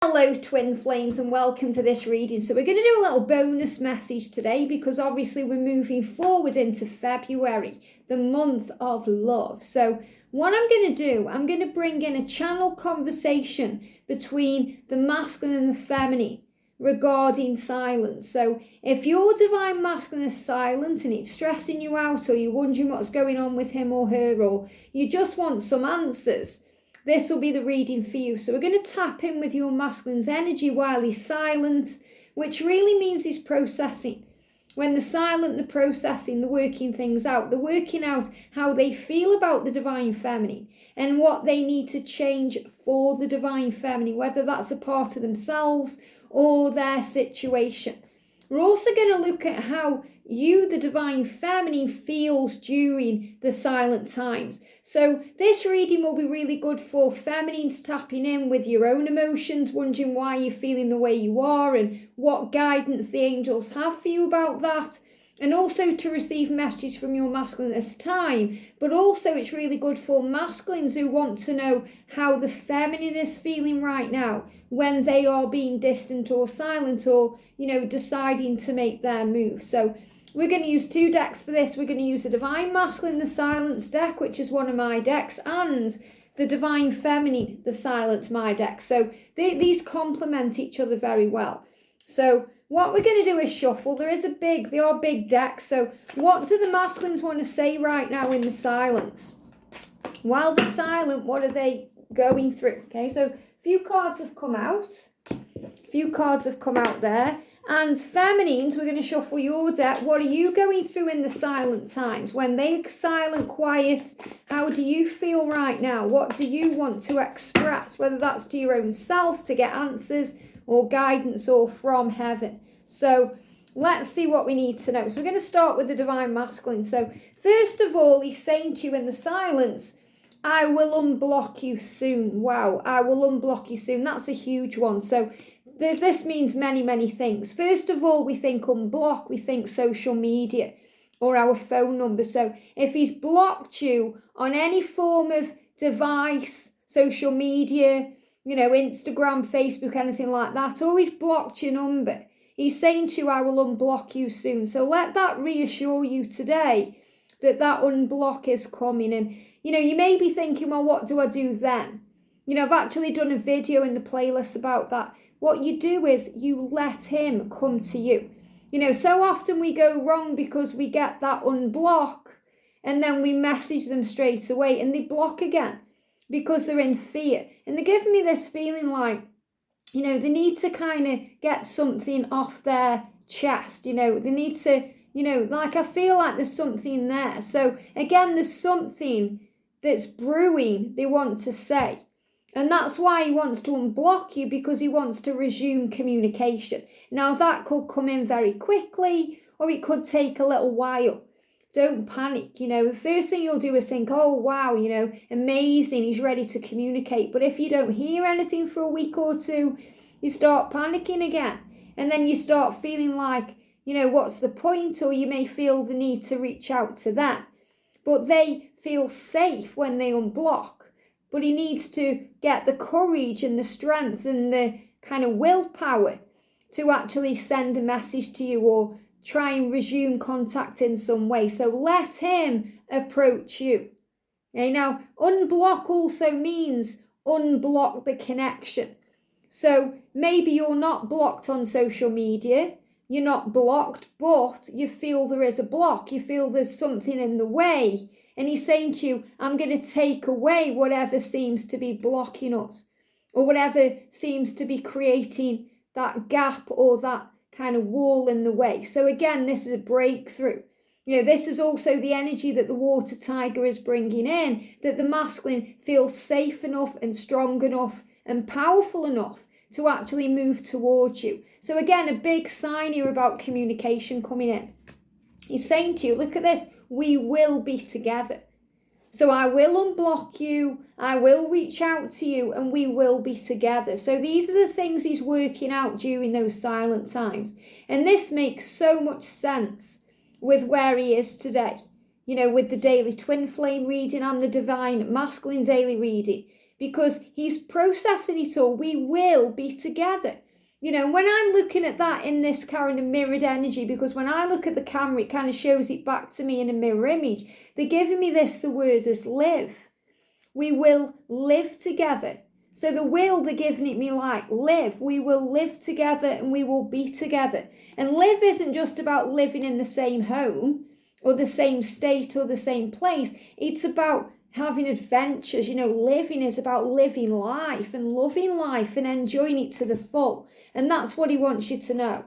Hello twin flames and welcome to this reading. So we're going to do a little bonus message today because obviously we're moving forward into February, the month of love. So what I'm going to do, I'm going to bring in a channel conversation between the masculine and the feminine regarding silence. So if your divine masculine is silent and it's stressing you out, or you're wondering what's going on with him or her, or you just want some answers, this will be the reading for you. So we're going to tap in with your masculine's energy while he's silent, which really means he's processing. When they're silent, they're processing, they're working things out. They're working out how they feel about the divine feminine and what they need to change for the divine feminine, whether that's a part of themselves or their situation. We're also going to look at how you, the divine feminine, feels during the silent times. So this reading will be really good for feminines tapping in with your own emotions, wondering why you're feeling the way you are and what guidance the angels have for you about that. And also to receive messages from your masculine this time. But also it's really good for masculines who want to know how the feminine is feeling right now when they are being distant or silent or, deciding to make their move. So we're going to use two decks for this. We're going to use the Divine Masculine, the Silence deck, which is one of my decks, and the Divine Feminine, the Silence, my deck. So these complement each other very well. So what we're going to do is shuffle. They are big decks. So what do the masculines want to say right now in the silence? While they're silent, what are they going through? Okay, so a few cards have come out. A few cards have come out there. And feminines, we're going to shuffle your deck. What are you going through in the silent times? When they're silent, quiet, how do you feel right now? What do you want to express? Whether that's to your own self, to get answers or guidance or from heaven. So let's see what we need to know. So we're going to start with the Divine Masculine. So first of all, he's saying to you in the silence, I will unblock you soon. Wow, I will unblock you soon. That's a huge one. So this means many, many things. First of all, we think unblock, we think social media or our phone number. So if he's blocked you on any form of device, social media, Instagram, Facebook, anything like that, or he's blocked your number, he's saying to you, I will unblock you soon. So let that reassure you today that unblock is coming. And, you may be thinking, well, what do I do then? I've actually done a video in the playlist about that. What you do is you let him come to you. So often we go wrong because we get that unblock and then we message them straight away and they block again because they're in fear. And they're giving me this feeling like, they need to kind of get something off their chest. They need to, I feel like there's something there. So again, there's something that's brewing they want to say. And that's why he wants to unblock you, because he wants to resume communication. Now, that could come in very quickly, or it could take a little while. Don't panic. The first thing you'll do is think, oh, wow, amazing, he's ready to communicate. But if you don't hear anything for a week or two, you start panicking again. And then you start feeling like, what's the point? Or you may feel the need to reach out to them. But they feel safe when they unblock. But he needs to get the courage and the strength and the kind of willpower to actually send a message to you or try and resume contact in some way. So let him approach you. Okay, now, unblock also means unblock the connection. So maybe you're not blocked on social media, you're not blocked, but you feel there is a block, you feel there's something in the way. And he's saying to you, I'm going to take away whatever seems to be blocking us or whatever seems to be creating that gap or that kind of wall in the way. So again, this is a breakthrough. This is also the energy that the water tiger is bringing in, that the masculine feels safe enough and strong enough and powerful enough to actually move towards you. So again, a big sign here about communication coming in. He's saying to you, look at this, we will be together. So I will unblock you, I will reach out to you, and we will be together. So these are the things he's working out during those silent times. And this makes so much sense with where he is today. With the daily twin flame reading and the divine masculine daily reading. because he's processing it all. We will be together. You know, when I'm looking at that in this kind of mirrored energy, because when I look at the camera, it kind of shows it back to me in a mirror image. They're giving me the word as live. We will live together. So the will, they're giving it me like live. We will live together and we will be together. And live isn't just about living in the same home or the same state or the same place. It's about having adventures. You know, living is about living life and loving life and enjoying it to the full. And that's what he wants you to know.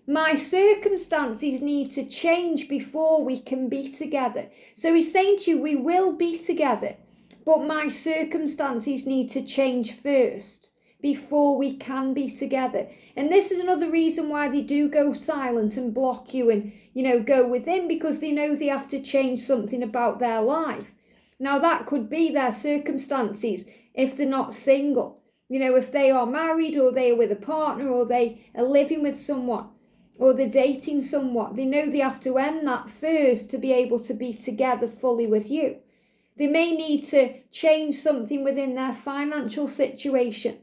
My circumstances need to change before we can be together. So he's saying to you, we will be together, but my circumstances need to change first before we can be together. And this is another reason why they do go silent and block you and, you know, go within, because they know they have to change something about their life. Now, that could be their circumstances if they're not single. You know, if they are married or they are with a partner or they are living with someone or they're dating someone, they know they have to end that first to be able to be together fully with you. They may need to change something within their financial situation.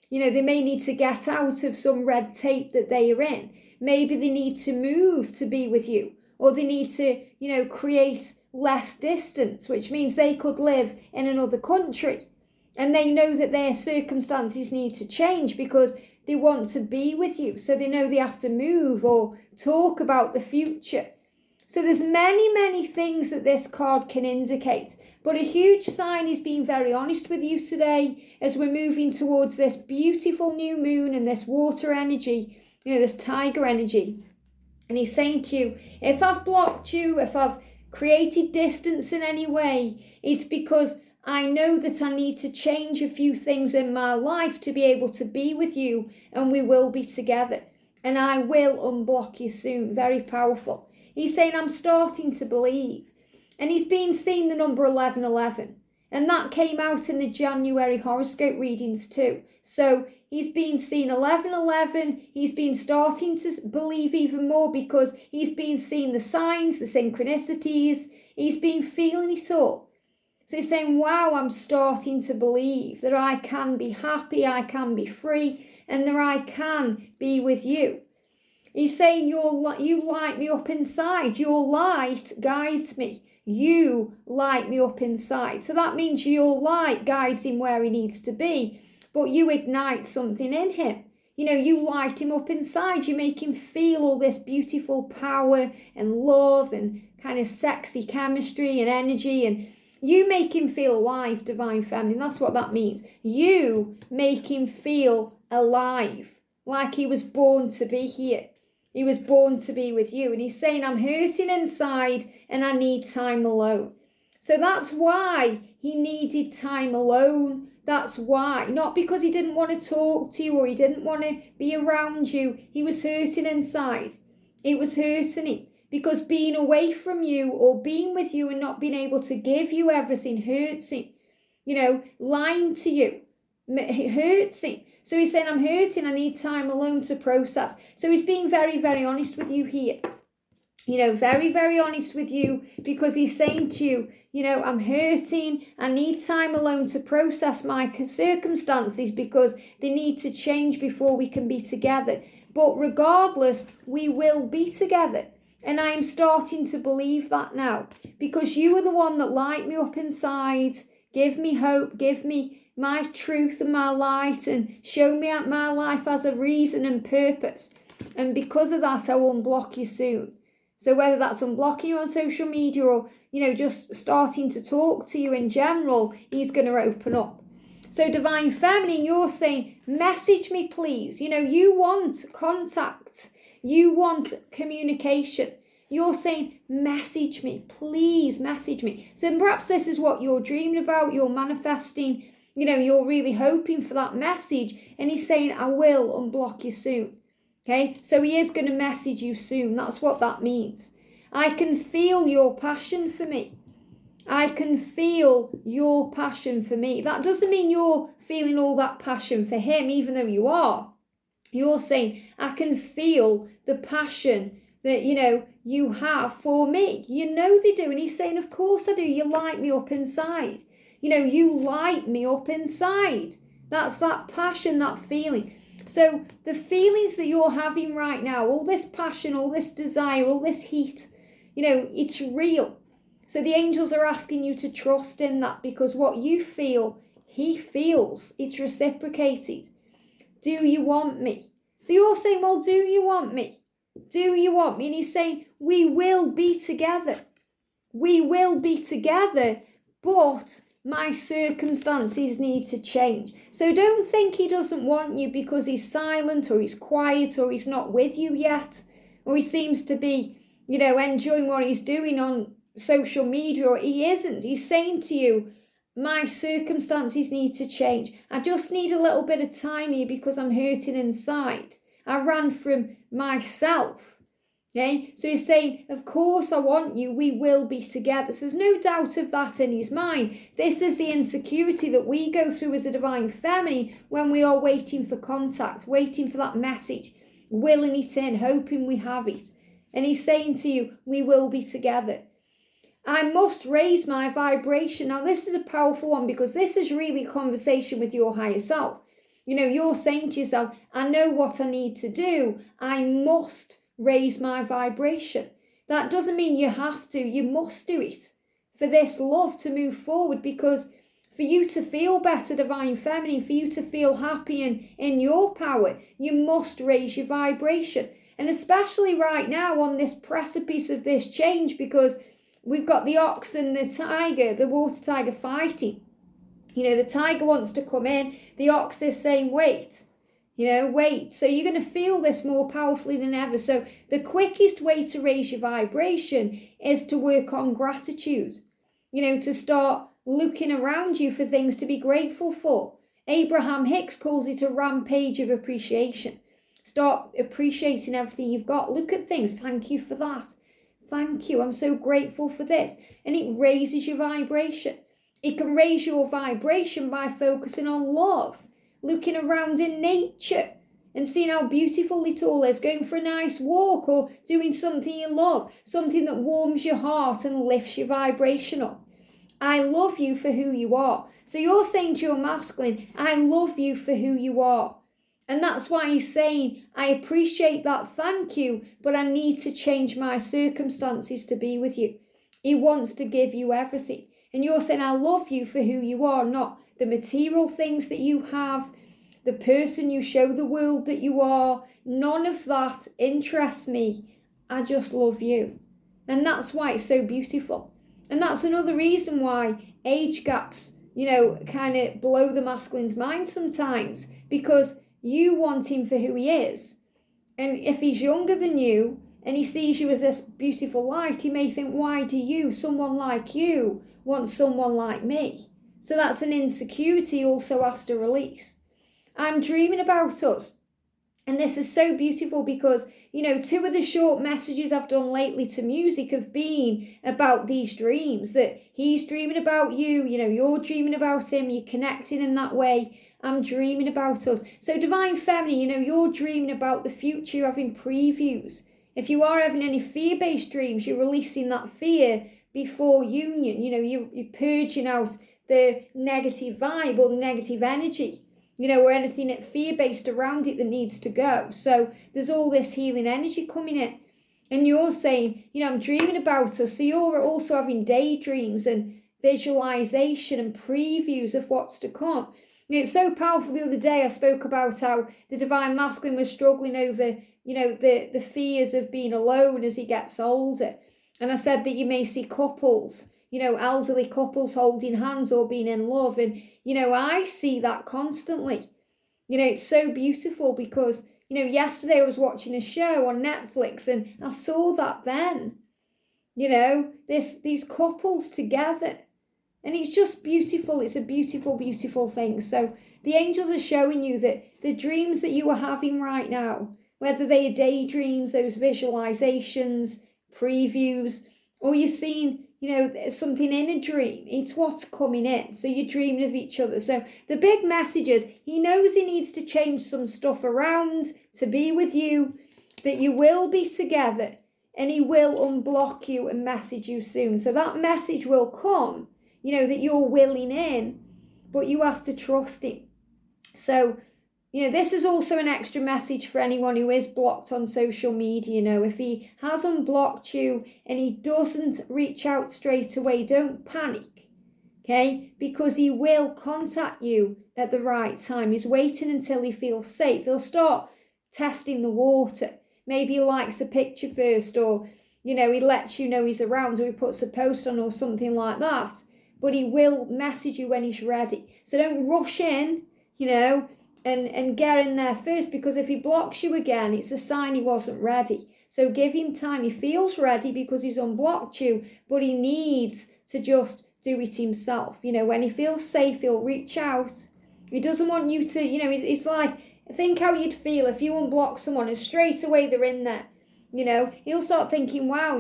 You know, they may need to get out of some red tape that they are in. Maybe they need to move to be with you, or they need to, you know, create less distance, which means they could live in another country. And they know that their circumstances need to change because they want to be with you. So they know they have to move or talk about the future. So there's many things that this card can indicate. But a huge sign is being very honest with you today as we're moving towards this beautiful new moon and this water energy, you know, this tiger energy. And he's saying to you, if I've blocked you, if I've created distance in any way, it's because I know that I need to change a few things in my life to be able to be with you, and we will be together. And I will unblock you soon. Very powerful. He's saying, I'm starting to believe. And he's been seeing the number 1111. And that came out in the January horoscope readings too. So he's been seeing 1111. He's been starting to believe even more because he's been seeing the signs, the synchronicities. He's been feeling it all. So he's saying, wow, I'm starting to believe that I can be happy, I can be free, and that I can be with you. He's saying, you light me up inside. Your light guides me. You light me up inside. So that means your light guides him where he needs to be, but you ignite something in him. You know, you light him up inside. You make him feel all this beautiful power and love and kind of sexy chemistry and energy, and you make him feel alive, divine feminine. That's what that means. You make him feel alive, like he was born to be here. He was born to be with you. And he's saying, I'm hurting inside and I need time alone. So that's why he needed time alone. That's why. Not because he didn't want to talk to you or he didn't want to be around you. He was hurting inside. It was hurting him. Because being away from you or being with you and not being able to give you everything hurts him. You know, lying to you hurts him. So he's saying, I'm hurting, I need time alone to process. So he's being very honest with you here. You know, very honest with you, because he's saying to you, you know, I'm hurting, I need time alone to process my circumstances because they need to change before we can be together. But regardless, we will be together. And I am starting to believe that now, because you are the one that light me up inside, give me hope, give me my truth and my light, and show me that my life has a reason and purpose. And because of that, I will unblock you soon. So whether that's unblocking you on social media or, you know, just starting to talk to you in general, he's going to open up. So divine feminine, you're saying, message me please. You know, you want contact. You want communication. You're saying, message me, please message me. So perhaps this is what you're dreaming about, you're manifesting, you know, you're really hoping for that message. And he's saying, I will unblock you soon. Okay, so he is going to message you soon. That's what that means. I can feel your passion for me. I can feel your passion for me. That doesn't mean you're feeling all that passion for him, even though you are. You're saying, I can feel the passion that, you know, you have for me. You know they do. And he's saying, of course I do. You light me up inside. you light me up inside. That's that passion, that feeling. So the feelings that you're having right now, all this passion, all this desire, all this heat, it's real. So the angels are asking you to trust in that, because what you feel, he feels. It's reciprocated. Do you want me? So you're saying, well, do you want me? Do you want me? And he's saying, we will be together. We will be together, but my circumstances need to change. So don't think he doesn't want you because he's silent or he's quiet or he's not with you yet, or he seems to be, enjoying what he's doing on social media, or he isn't. He's saying to you, my circumstances need to change. I just need a little bit of time here because I'm hurting inside. I ran from myself. Okay, so he's saying, of course I want you, we will be together. So there's no doubt of that in his mind. This is the insecurity that we go through as a divine feminine when we are waiting for contact, waiting for that message, willing it in, hoping we have it. And he's saying to you, we will be together. I must raise my vibration. Now this is a powerful one, because this is really a conversation with your higher self. You're saying to yourself, I know what I need to do. I must raise my vibration. That doesn't mean you have to, you must do it for this love to move forward, because for you to feel better, divine feminine, for you to feel happy and in your power, you must raise your vibration. And especially right now on this precipice of this change, because we've got the ox and the tiger, the water tiger, fighting. The tiger wants to come in, the ox is saying wait. Wait. So you're going to feel this more powerfully than ever. So the quickest way to raise your vibration is to work on gratitude. To start looking around you for things to be grateful for. Abraham Hicks calls it a rampage of appreciation. Start appreciating everything you've got. Look at things. Thank you for that. Thank you. I'm so grateful for this. And it raises your vibration. It can raise your vibration by focusing on love. Looking around in nature and seeing how beautiful it all is, going for a nice walk or doing something you love, something that warms your heart and lifts your vibration up. I love you for who you are. So you're saying to your masculine, I love you for who you are. And that's why he's saying, I appreciate that, thank you, but I need to change my circumstances to be with you. He wants to give you everything. And you're saying, I love you for who you are, not the material things that you have, the person you show the world that you are. None of that interests me. I just love you. And that's why it's so beautiful. And that's another reason why age gaps, kind of blow the masculine's mind sometimes, because you want him for who he is. And if he's younger than you and he sees you as this beautiful light, he may think, why do you, someone like you, want someone like me? So that's an insecurity he also has to release. I'm dreaming about us. And this is so beautiful because, 2 of the short messages I've done lately to music have been about these dreams, that he's dreaming about you, you're dreaming about him, you're connecting in that way. I'm dreaming about us. So divine feminine, you're dreaming about the future, you're having previews. If you are having any fear-based dreams, you're releasing that fear before union. You're purging out the negative vibe or the negative energy, or anything that fear-based around it that needs to go. So there's all this healing energy coming in. And you're saying, I'm dreaming about us. So you're also having daydreams and visualization and previews of what's to come. It's so powerful. The other day I spoke about how the divine masculine was struggling over, the fears of being alone as he gets older. And I said that you may see couples, elderly couples holding hands or being in love. And, I see that constantly. It's so beautiful because, yesterday I was watching a show on Netflix and I saw that then, these couples together. And it's just beautiful. It's a beautiful, beautiful thing. So the angels are showing you that the dreams that you are having right now, whether they are daydreams, those visualizations, previews, or you're seeing, something in a dream, it's what's coming in. So you're dreaming of each other. So the big message is, he knows he needs to change some stuff around to be with you, that you will be together, and he will unblock you and message you soon. So that message will come. that you're willing in, but you have to trust him. So, this is also an extra message for anyone who is blocked on social media. If he has unblocked you and he doesn't reach out straight away, don't panic, okay? Because he will contact you at the right time. He's waiting until he feels safe. He'll start testing the water. Maybe he likes a picture first, or, he lets you know he's around, or he puts a post on or something like that. But he will message you when he's ready. So don't rush in, and get in there first, because if he blocks you again, it's a sign he wasn't ready. So give him time. He feels ready because he's unblocked you, but he needs to just do it himself. When he feels safe, he'll reach out. He doesn't want you to, it's like, think how you'd feel if you unblock someone and straight away they're in there. He'll start thinking, wow,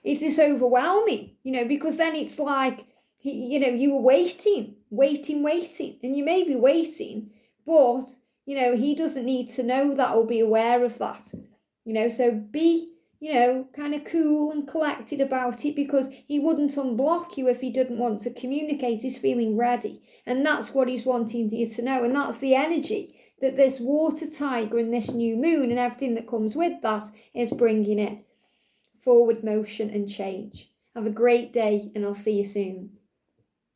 it's this overwhelming, because then it's like, you were waiting, and you may be waiting, but, he doesn't need to know that or be aware of that, so be, kind of cool and collected about it, because he wouldn't unblock you if he didn't want to communicate. He's feeling ready, and that's what he's wanting you to know, and that's the energy that this water tiger and this new moon and everything that comes with that is bringing in. Forward motion and change. Have a great day, and I'll see you soon.